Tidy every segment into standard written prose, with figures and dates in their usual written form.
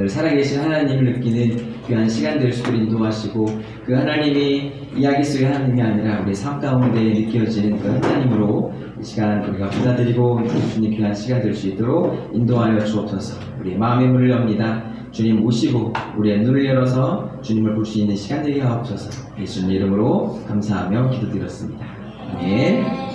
살아계신 하나님을 느끼는 귀한 시간들 속으로 인도하시고 그 하나님이 이야기 속의 하나님이 아니라 우리 삶 가운데 느껴지는 그 하나님으로 이 시간 우리가 받아들이고 주님 귀한 시간 될 수 있도록 인도하여 주옵소서. 우리의 마음의 문을 엽니다. 주님 오시고 우리의 눈을 열어서 주님을 볼 수 있는 시간 되게 하옵소서. 예수님 이름으로 감사하며 기도드렸습니다. 아멘.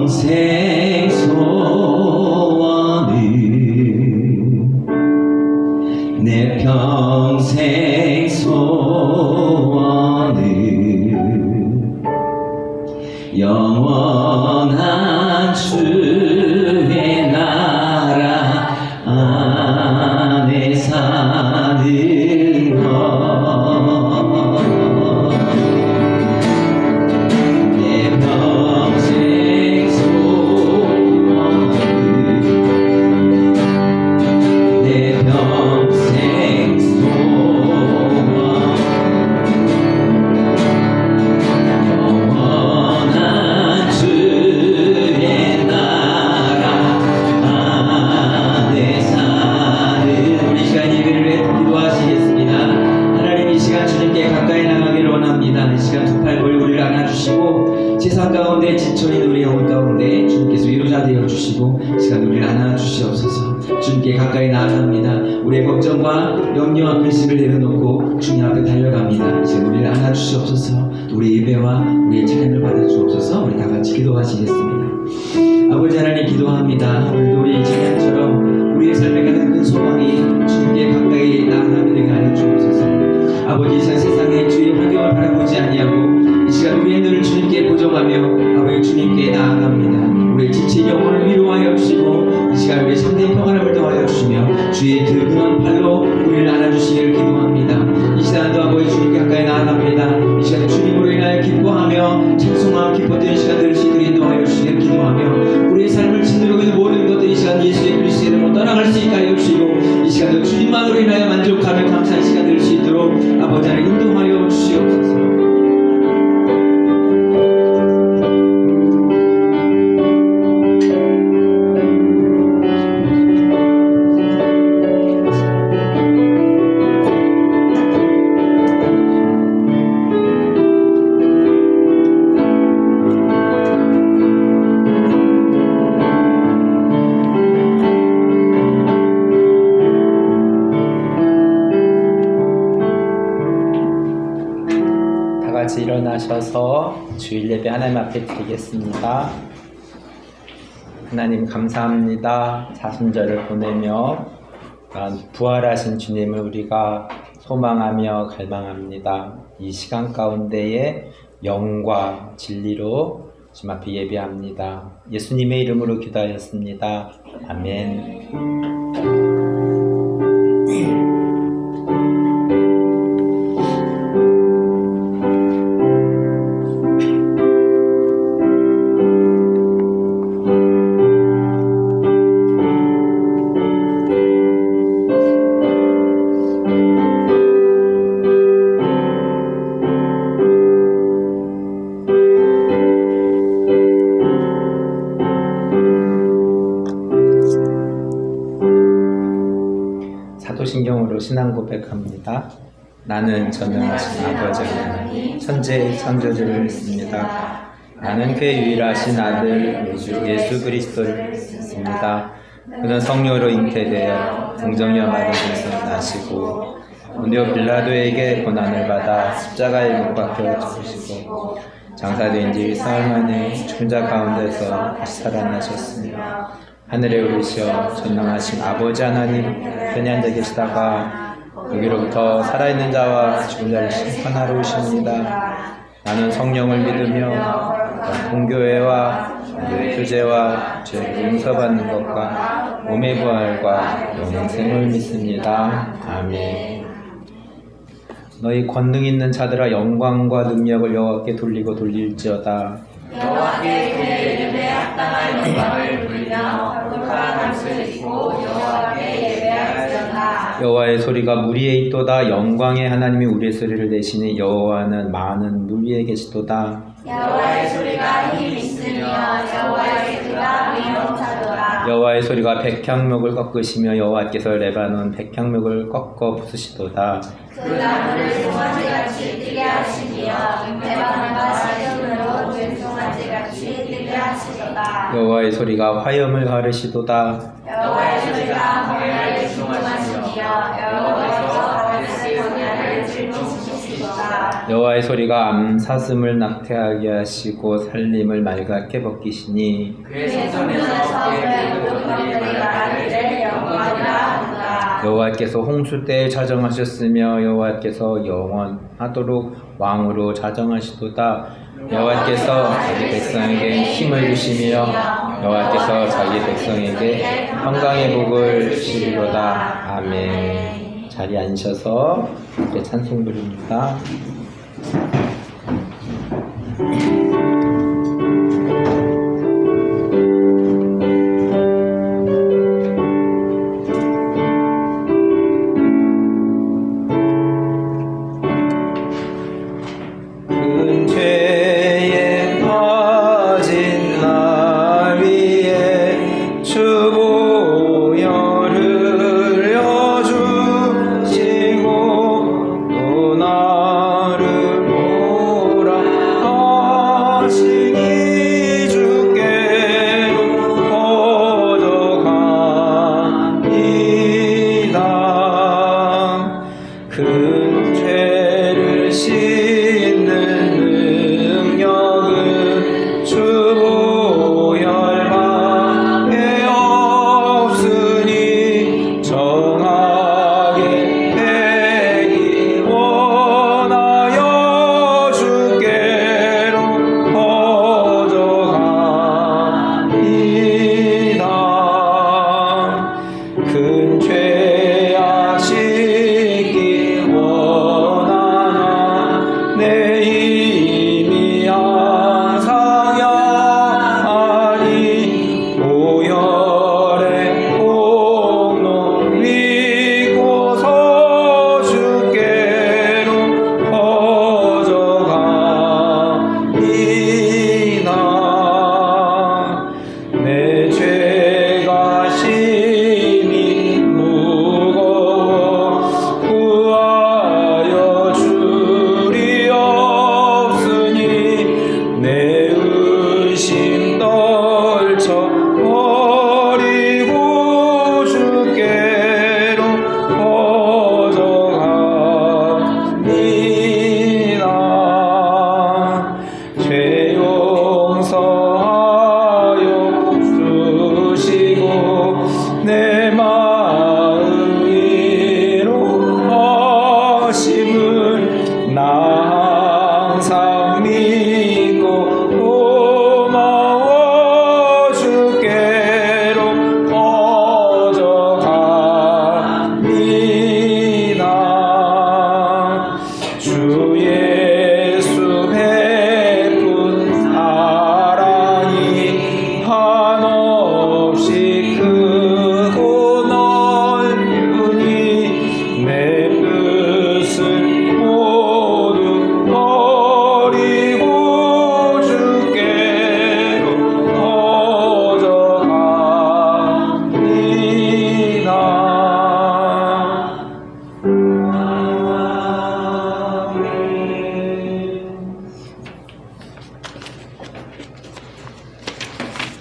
평생 소원은 내 평생 소원은 영원한 주의 나라 안에 사는 것 내 평생 소원은 내 평생 소원 영원한 주의 나라 안에 사는 우리 시간 예배를 위해 기도하시겠습니다. 하나님 이 시간 주님께 가까이 나가기를 원합니다. 이 시간 두 팔 벌려 우리를 안아주시고 세상 가운데 지쳐있는 우리 영혼 가운데 주님께서 위로자 되어 주시고 이 시간 우리를 안아주시옵소서. 주님께 가까이 나아갑니다. 우리의 걱정과 염려와 근심을 내려놓고 주님 앞에 달려갑니다. 이 시간 우리를 안아주시옵소서. 우리 예배와 우리의 찬양을 받아주옵소서. 우리 다 같이 기도하시겠습니다. 아버지 하나님 기도합니다. 오늘도 우리 찬양처럼 우리의 삶에 가장 큰 소망이 주님께 가까이 나아가게 되게 하여 주옵소서. 아버지 이 시간 세상의 주의 환경을 바라보지 아니하고 이 시간 우리의 눈을 주님께 고정하며 아버지 주님께 나아갑니다. 우리의 지친 영혼을 위로하여 주시고 이 시간 우리의 참된 평안을 더하여 주시며 주의 든든한 팔로 우리를 안아주시기를 기도합니다. 이 시간도 아버지 주님께 가까이 나아갑니다. 이 시간 주님으로 인하여 기뻐하며 찬송하며 기뻤던 시간들을 시들이 인도하여 주시기를 기도하며 우리의 삶을 짓누르고 있는 모든 것들 이 시간 예수의 그리스도의 이름으로 떠나갈 수 있게 하여 주시고 이 시간도 주님만으로 인하여 만족하며 감사한 시간 될 수 있도록 아버지 하나님 인도하여 주시옵소서. 일어나셔서 주일 예배 하나님 앞에 드리겠습니다. 하나님 감사합니다. 사순절을 보내며 부활하신 주님을 우리가 소망하며 갈망합니다. 이 시간 가운데에 영과 진리로 주님 앞에 예배합니다. 예수님의 이름으로 기도하였습니다. 아멘. 사도신경으로 신앙 고백합니다. 나는 전능하신 아버지 하나님 천지의 창조주를 믿습니다. 나는 그의 유일하신 아들 예수 그리스도를 믿습니다. 그는 성령으로 잉태되어 동정녀 마리아에서 나시고 본디오 빌라도에게 고난을 받아 십자가에 못 박혀 죽으시고 장사된 지 사흘 만에 죽은 자 가운데서 다시 살아나셨습니다. 하늘에 오르시어 전능하신 아버지 하나님 편히 앉아 계시다가 여기로부터 살아있는 자와 죽은 자를 심판하러 오십니다. 나는 성령을 믿으며 공교회와 교제와 죄를 용서받는 것과 몸의 부활과 영생을 믿습니다. 아멘. 너희 권능 있는 자들아 영광과 능력을 여호와께 돌리고 돌릴지어다. 여호와께 그의 이름에 합당한 영광을 돌리며 거룩한 옷을 입고 여호와께 예배할지어다. 여호와의 소리가 물 위에 있도다. 영광의 하나님이 우리의 소리를 내시니 여호와는 많은 물 위에 계시도다. 여호와의 소리가 힘 있으며 여호와의 소리가 위험하도다. 여호와의 소리가 백향목을 꺾으시며 여호와께서 레바논 백향목을 꺾어 부수시도다. 그 나무를 송아지같이 뛰게 하시며 레바논과 시온으로 된송아지같이 뛰게 하시도다. 여호와의 소리가 화염을 가르시도다. 여호와의 소리가 광야를 진동하시며 여호와께서 다윗의 광야를 진동시키시도다. 여호와의 소리가 암사슴을 낙태하게 하시고 살림을 맑게 벗기시니 그의 성전에서 그의 모든 것들이 말하기를 영광이라 한다. 여호와께서 홍수 때에 자정하셨으며 여호와께서 영원하도록 왕으로 자정하시도다. 여호와께서 자기 백성에게 힘을 주시며 여호와께서 자기 백성에게 평강의 복을 주시리로다. 아멘. 자리에 앉으셔서 함께 찬송 부릅니다.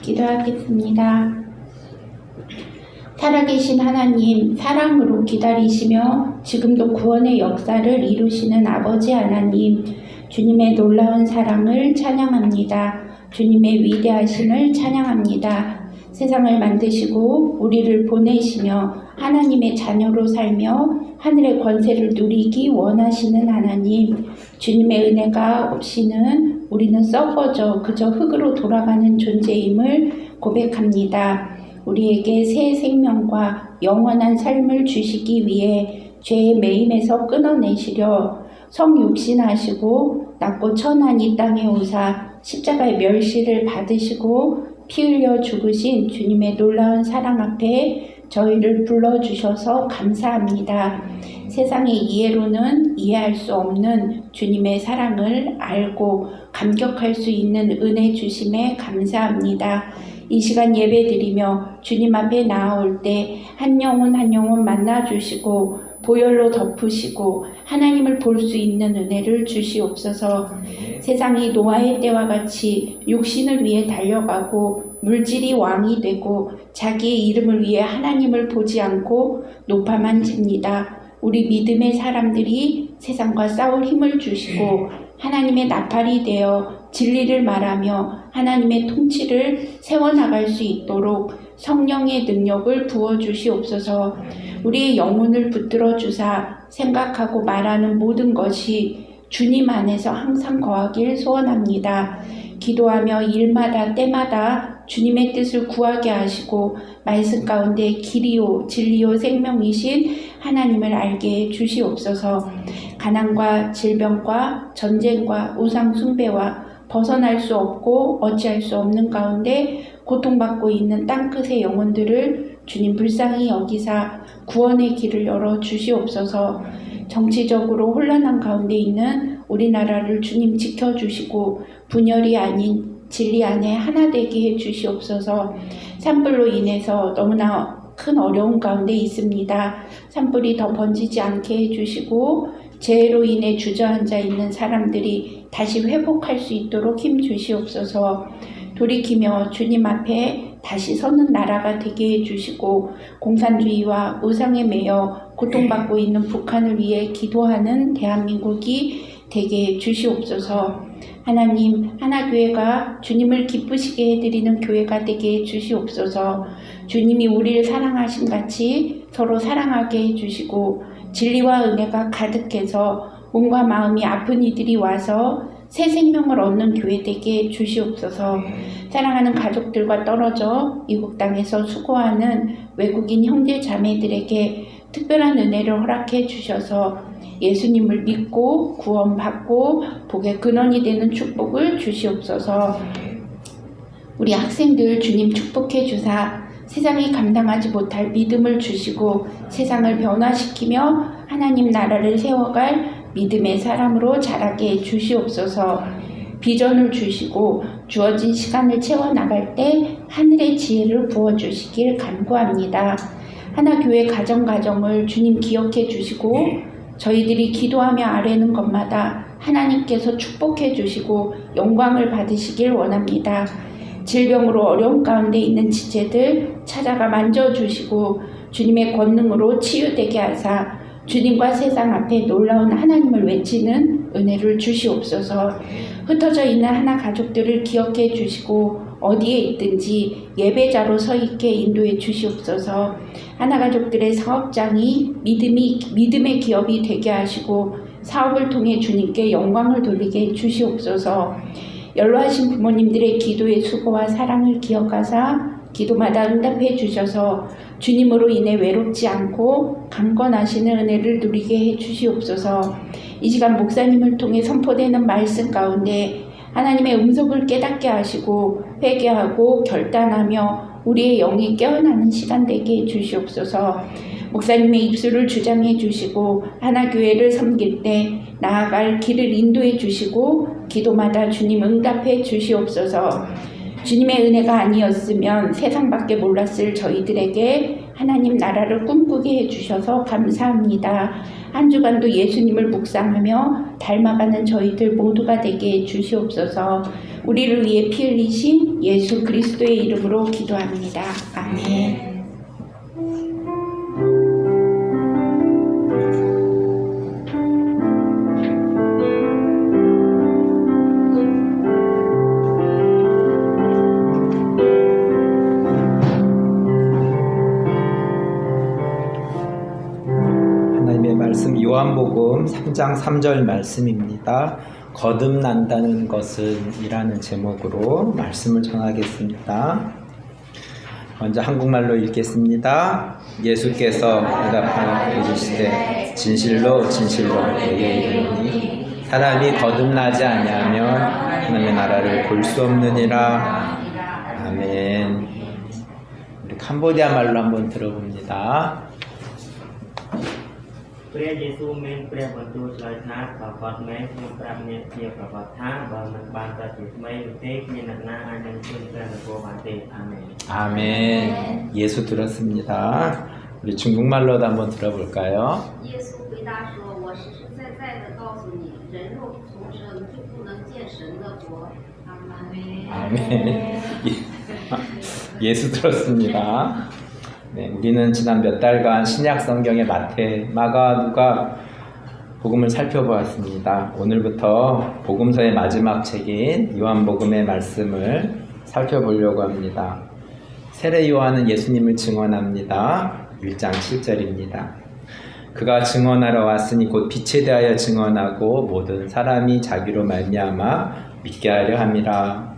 기도하겠습니다. 살아계신 하나님, 사랑으로 기다리시며 지금도 구원의 역사를 이루시는 아버지 하나님, 주님의 놀라운 사랑을 찬양합니다. 주님의 위대하심을 찬양합니다. 세상을 만드시고 우리를 보내시며 하나님의 자녀로 살며 하늘의 권세를 누리기 원하시는 하나님, 주님의 은혜가 없이는 우리는 썩어져 그저 흙으로 돌아가는 존재임을 고백합니다. 우리에게 새 생명과 영원한 삶을 주시기 위해 죄의 매임에서 끊어내시려 성육신하시고 낮고 천한 이 땅에 오사 십자가의 멸시를 받으시고 피 흘려 죽으신 주님의 놀라운 사랑 앞에 저희를 불러주셔서 감사합니다. 세상의 이해로는 이해할 수 없는 주님의 사랑을 알고 감격할 수 있는 은혜 주심에 감사합니다. 이 시간 예배드리며 주님 앞에 나아올 때 한 영혼 한 영혼 만나주시고 보혈로 덮으시고 하나님을 볼 수 있는 은혜를 주시옵소서. 세상이 노아의 때와 같이 육신을 위해 달려가고 물질이 왕이 되고 자기의 이름을 위해 하나님을 보지 않고 높아만 집니다. 우리 믿음의 사람들이 세상과 싸울 힘을 주시고 하나님의 나팔이 되어 진리를 말하며 하나님의 통치를 세워나갈 수 있도록 성령의 능력을 부어주시옵소서. 우리의 영혼을 붙들어 주사 생각하고 말하는 모든 것이 주님 안에서 항상 거하길 소원합니다. 기도하며 일마다 때마다 주님의 뜻을 구하게 하시고 말씀 가운데 길이요 진리요 생명이신 하나님을 알게 해 주시옵소서. 가난과 질병과 전쟁과 우상 숭배와 벗어날 수 없고 어찌할 수 없는 가운데 고통받고 있는 땅끝의 영혼들을 주님 불쌍히 여기사 구원의 길을 열어 주시옵소서. 정치적으로 혼란한 가운데 있는 우리나라를 주님 지켜주시고 분열이 아닌 진리 안에 하나 되게 해 주시옵소서. 산불로 인해서 너무나 큰 어려움 가운데 있습니다. 산불이 더 번지지 않게 해주시고 재해로 인해 주저앉아 있는 사람들이 다시 회복할 수 있도록 힘 주시옵소서. 돌이키며 주님 앞에 다시 서는 나라가 되게 해주시고 공산주의와 우상에 매여 고통받고 있는 북한을 위해 기도하는 대한민국이 되게 해주시옵소서. 하나님, 하나교회가 주님을 기쁘시게 해드리는 교회가 되게 해주시옵소서. 주님이 우리를 사랑하신 같이 서로 사랑하게 해주시고 진리와 은혜가 가득해서 몸과 마음이 아픈 이들이 와서 새 생명을 얻는 교회 되게 해주시옵소서. 사랑하는 가족들과 떨어져 이국 땅에서 수고하는 외국인 형제 자매들에게 특별한 은혜를 허락해 주셔서 예수님을 믿고 구원받고 복의 근원이 되는 축복을 주시옵소서. 우리 학생들 주님 축복해 주사 세상이 감당하지 못할 믿음을 주시고 세상을 변화시키며 하나님 나라를 세워갈 믿음의 사람으로 자라게 해 주시옵소서. 비전을 주시고 주어진 시간을 채워나갈 때 하늘의 지혜를 부어주시길 간구합니다. 하나교회 가정을 주님 기억해 주시고 저희들이 기도하며 아뢰는 것마다 하나님께서 축복해 주시고 영광을 받으시길 원합니다. 질병으로 어려움 가운데 있는 지체들 찾아가 만져주시고 주님의 권능으로 치유되게 하사 주님과 세상 앞에 놀라운 하나님을 외치는 은혜를 주시옵소서. 흩어져 있는 하나 가족들을 기억해 주시고 어디에 있든지 예배자로 서 있게 인도해 주시옵소서. 하나 가족들의 사업장이 믿음의 기업이 되게 하시고 사업을 통해 주님께 영광을 돌리게 해 주시옵소서. 연로하신 부모님들의 기도의 수고와 사랑을 기억하사 기도마다 응답해 주셔서 주님으로 인해 외롭지 않고 강건하시는 은혜를 누리게 해 주시옵소서. 이 시간 목사님을 통해 선포되는 말씀 가운데 하나님의 음성을 깨닫게 하시고 회개하고 결단하며 우리의 영이 깨어나는 시간 되게 해 주시옵소서. 목사님의 입술을 주장해 주시고 하나교회를 섬길 때 나아갈 길을 인도해 주시고 기도마다 주님 응답해 주시옵소서. 주님의 은혜가 아니었으면 세상밖에 몰랐을 저희들에게 하나님 나라를 꿈꾸게 해주셔서 감사합니다. 한 주간도 예수님을 묵상하며 닮아가는 저희들 모두가 되게 해주시옵소서. 우리를 위해 피 흘리신 예수 그리스도의 이름으로 기도합니다. 아멘. 요한복음 3장 3절 말씀입니다. 거듭난다는 것은 이라는 제목으로 말씀을 전하겠습니다. 먼저 한국말로 읽겠습니다. 예수께서 대답하여 이르시되 진실로 진실로 내게 이르노니 사람이 거듭나지 아니하면 하나님의 나라를 볼 수 없느니라. 아멘. 우리 캄보디아 말로 한번 들어봅니다. ព្រះយេស៊ូវមានព្រះបន្ទូលឆ្លើយថាបើគាត់មែនខ្ញុំប្រាប់អ្នកជាប្រវត្តិថាបើមិនបានប្រតិថ្មីនោះទេគ្មានអ្នកណាអាចនឹងជឿព្រះនគរបានទេអាមែន 아멘. 예수 들었습니다. 우리 중국말로도 한번 들어볼까요? 耶稣回答说：“我实实在在的告诉你，人若不重生，就不能见神的国。”阿门。 아멘. 예수 들었습니다. 네, 우리는 지난 몇 달간 신약 성경의 마태, 마가, 누가 복음을 살펴보았습니다. 오늘부터 복음서의 마지막 책인 요한복음의 말씀을 살펴보려고 합니다. 세례 요한은 예수님을 증언합니다. 1장 7절입니다. 그가 증언하러 왔으니 곧 빛에 대하여 증언하고 모든 사람이 자기로 말미암아 믿게 하려 함이라.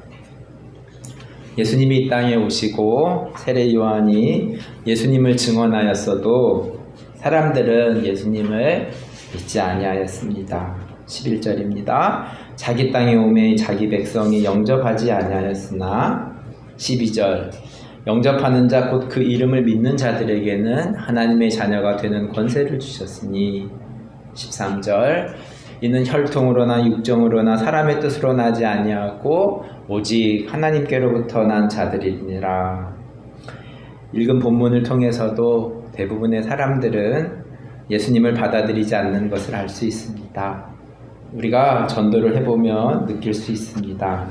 예수님이 이 땅에 오시고 세례 요한이 예수님을 증언하였어도 사람들은 예수님을 믿지 아니하였습니다. 11절입니다. 자기 땅에 오매 자기 백성이 영접하지 아니하였으나 12절 영접하는 자 곧 그 이름을 믿는 자들에게는 하나님의 자녀가 되는 권세를 주셨으니 13절 이는 혈통으로나 육정으로나 사람의 뜻으로 나지 아니하고 오직 하나님께로부터 난 자들이니라. 읽은 본문을 통해서도 대부분의 사람들은 예수님을 받아들이지 않는 것을 알 수 있습니다. 우리가 전도를 해보면 느낄 수 있습니다.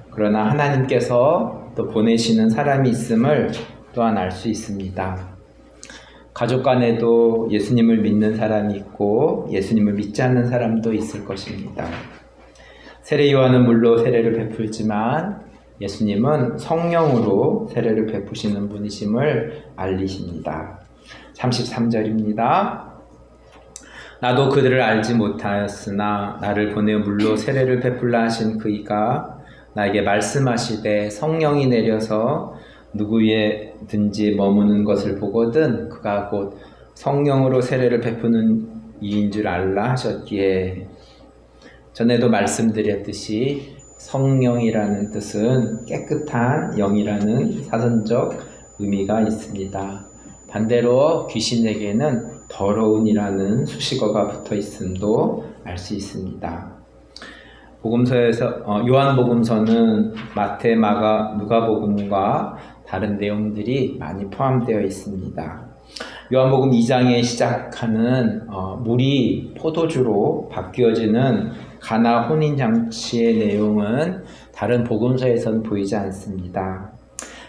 그러나 하나님께서 또 보내시는 사람이 있음을 또한 알 수 있습니다. 가족 간에도 예수님을 믿는 사람이 있고 예수님을 믿지 않는 사람도 있을 것입니다. 세례 요한은 물로 세례를 베풀지만 예수님은 성령으로 세례를 베푸시는 분이심을 알리십니다. 33절입니다. 나도 그들을 알지 못하였으나 나를 보내어 물로 세례를 베풀라 하신 그이가 나에게 말씀하시되 성령이 내려서 누구 위에든지 머무는 것을 보거든 그가 곧 성령으로 세례를 베푸는 이인 줄 알라 하셨기에. 전에도 말씀드렸듯이 성령이라는 뜻은 깨끗한 영이라는 사전적 의미가 있습니다. 반대로 귀신에게는 더러운이라는 수식어가 붙어 있음도 알 수 있습니다. 복음서에서 요한복음서는 마태, 마가, 누가복음과 다른 내용들이 많이 포함되어 있습니다. 요한복음 2장에 시작하는 물이 포도주로 바뀌어지는 가나 혼인잔치의 내용은 다른 복음서에서는 보이지 않습니다.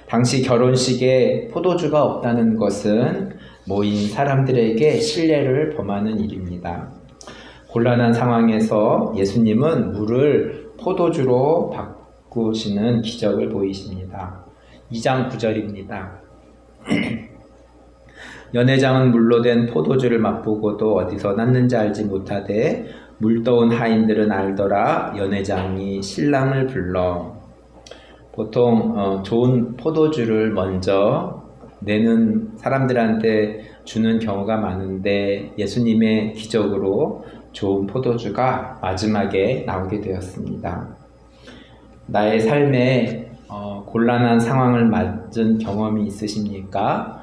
당시 결혼식에 포도주가 없다는 것은 모인 사람들에게 신뢰를 범하는 일입니다. 곤란한 상황에서 예수님은 물을 포도주로 바꾸시는 기적을 보이십니다. 2장 9절입니다. 연회장은 물로 된 포도주를 맛보고도 어디서 났는지 알지 못하되 물떠온 하인들은 알더라. 연회장이 신랑을 불러. 보통 좋은 포도주를 먼저 내는 사람들한테 주는 경우가 많은데 예수님의 기적으로 좋은 포도주가 마지막에 나오게 되었습니다. 나의 삶에 곤란한 상황을 맞은 경험이 있으십니까?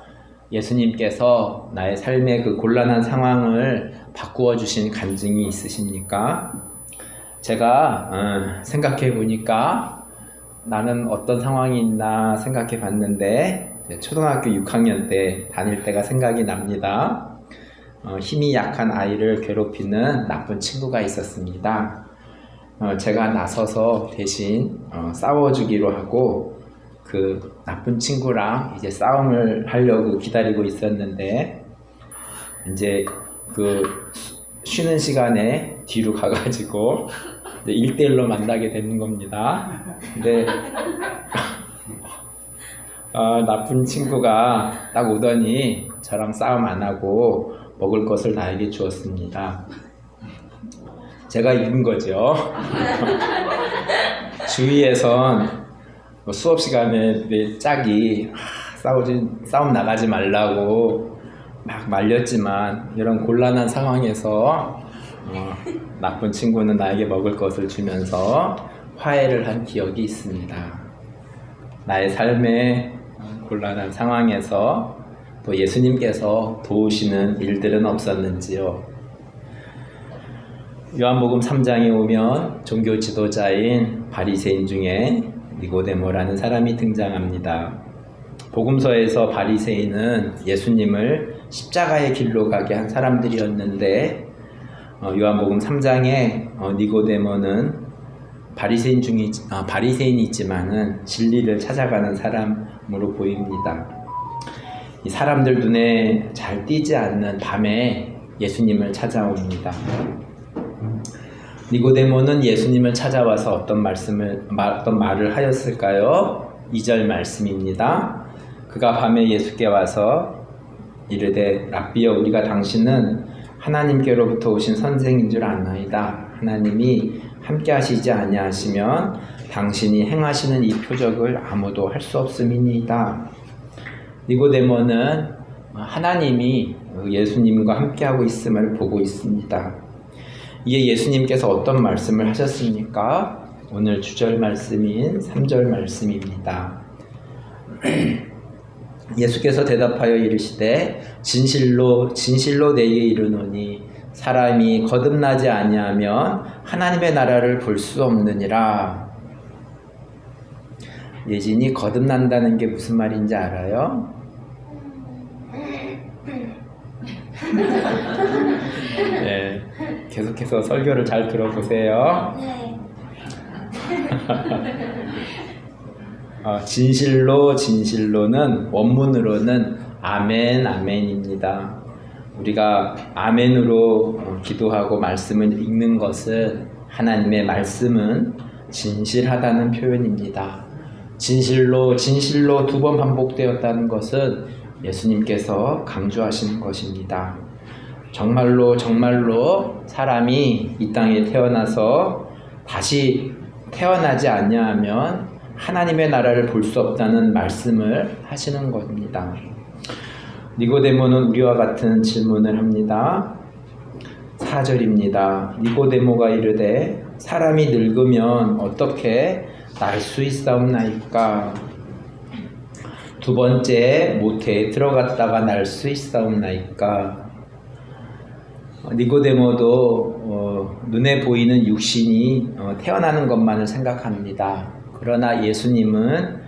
예수님께서 나의 삶의 그 곤란한 상황을 바꾸어 주신 간증이 있으십니까? 제가 생각해 보니까 나는 어떤 상황이 있나 생각해 봤는데 초등학교 6학년 때 다닐 때가 생각이 납니다. 힘이 약한 아이를 괴롭히는 나쁜 친구가 있었습니다. 제가 나서서 대신 싸워주기로 하고 그 나쁜 친구랑 이제 싸움을 하려고 기다리고 있었는데 이제 그 쉬는 시간에 뒤로 가가지고 1대1로 만나게 되는 겁니다. 근데 나쁜 친구가 딱 오더니 저랑 싸움 안 하고 먹을 것을 나에게 주었습니다. 제가 이긴 거죠. 주위에선 수업 시간에 내 짝이 싸움 나가지 말라고 막 말렸지만 이런 곤란한 상황에서 나쁜 친구는 나에게 먹을 것을 주면서 화해를 한 기억이 있습니다. 나의 삶의 곤란한 상황에서 또 예수님께서 도우시는 일들은 없었는지요? 요한복음 3장에 오면 종교 지도자인 바리새인 중에 니고데모라는 사람이 등장합니다. 복음서에서 바리새인은 예수님을 십자가의 길로 가게 한 사람들이었는데 요한복음 3장에 니고데모는 바리새인이지만은 진리를 찾아가는 사람으로 보입니다. 이 사람들 눈에 잘 띄지 않는 밤에 예수님을 찾아옵니다. 니고데모는 예수님을 찾아와서 어떤 말을 하였을까요? 2절 말씀입니다. 그가 밤에 예수께 와서 이르되 랍비여, 우리가 당신은 하나님께로부터 오신 선생인 줄 아나이다. 하나님이 함께 하시지 아니하시면 당신이 행하시는 이 표적을 아무도 할 수 없음이니이다. 니고데모는 하나님이 예수님과 함께하고 있음을 보고 있습니다. 이에 예수님께서 어떤 말씀을 하셨습니까? 오늘 주절 말씀인 3절 말씀입니다. 예수께서 대답하여 이르시되 진실로 진실로 내게 이르노니 사람이 거듭나지 아니하면 하나님의 나라를 볼 수 없느니라. 예진이 거듭난다는 게 무슨 말인지 알아요? 네, 계속해서 설교를 잘 들어보세요. 진실로 진실로는 원문으로는 아멘 아멘입니다. 우리가 아멘으로 기도하고 말씀을 읽는 것은 하나님의 말씀은 진실하다는 표현입니다. 진실로 진실로 2번 반복되었다는 것은 예수님께서 강조하시는 것입니다. 정말로 정말로 사람이 이 땅에 태어나서 다시 태어나지 아니하면 하나님의 나라를 볼 수 없다는 말씀을 하시는 겁니다. 니고데모는 우리와 같은 질문을 합니다. 4절입니다. 니고데모가 이르되 사람이 늙으면 어떻게 날 수 있사옵나이까? 2번째, 모태에 들어갔다가 날 수 있사옵나이까? 니고데모도 눈에 보이는 육신이 태어나는 것만을 생각합니다. 그러나 예수님은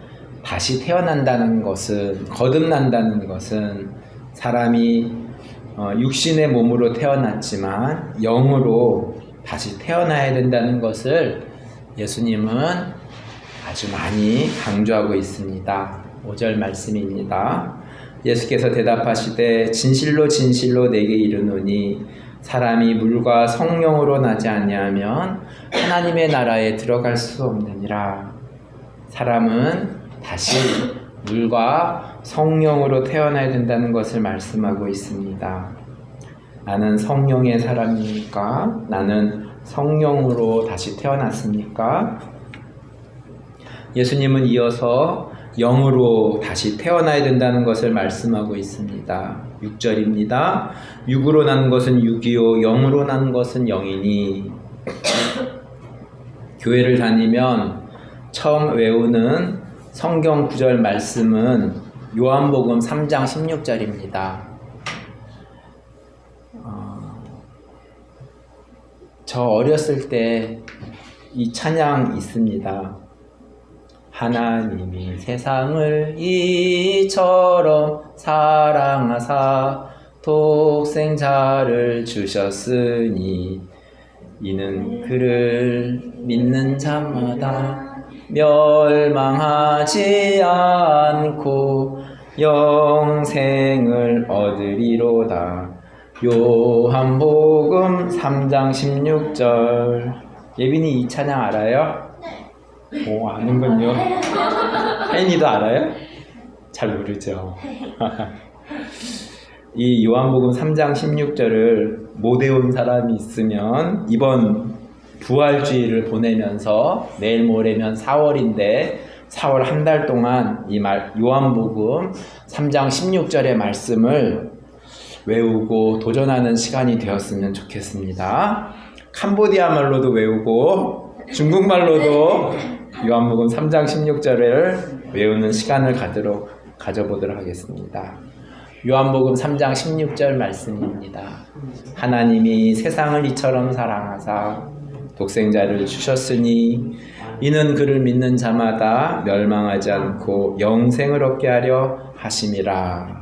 다시 태어난다는 것은, 거듭난다는 것은 사람이 육신의 몸으로 태어났지만 영으로 다시 태어나야 된다는 것을 예수님은 아주 많이 강조하고 있습니다. 5절 말씀입니다. 예수께서 대답하시되 진실로 진실로 내게 이르노니 사람이 물과 성령으로 나지 아니하면 하나님의 나라에 들어갈 수 없느니라. 사람은 다시 물과 성령으로 태어나야 된다는 것을 말씀하고 있습니다. 나는 성령의 사람입니까? 나는 성령으로 다시 태어났습니까? 예수님은 이어서 영으로 다시 태어나야 된다는 것을 말씀하고 있습니다. 6절입니다. 육으로 난 것은 육이요 영으로 난 것은 영이니. 교회를 다니면 처음 외우는 성경 구절 말씀은 요한복음 3장 16절입니다. 저 어렸을 때 이 찬양 있습니다. 하나님이 세상을 이처럼 사랑하사 독생자를 주셨으니 이는 그를 믿는 자마다 멸망하지 않고 영생을 얻으리로다. 요한복음 3장 16절. 예빈이 이 찬양 알아요? 오, 아는군요. 혜인이도 알아요? 잘 모르죠. 이 요한복음 3장 16절을 못 외운 사람이 있으면 이번 부활주의를 보내면서 내일 모레면 4월인데 4월 한 달 동안 이 요한복음 3장 16절의 말씀을 외우고 도전하는 시간이 되었으면 좋겠습니다. 캄보디아 말로도 외우고 중국말로도 요한복음 3장 16절을 외우는 시간을 가져보도록 하겠습니다. 요한복음 3장 16절 말씀입니다. 하나님이 세상을 이처럼 사랑하사 독생자를 주셨으니 이는 그를 믿는 자마다 멸망하지 않고 영생을 얻게 하려 하심이라.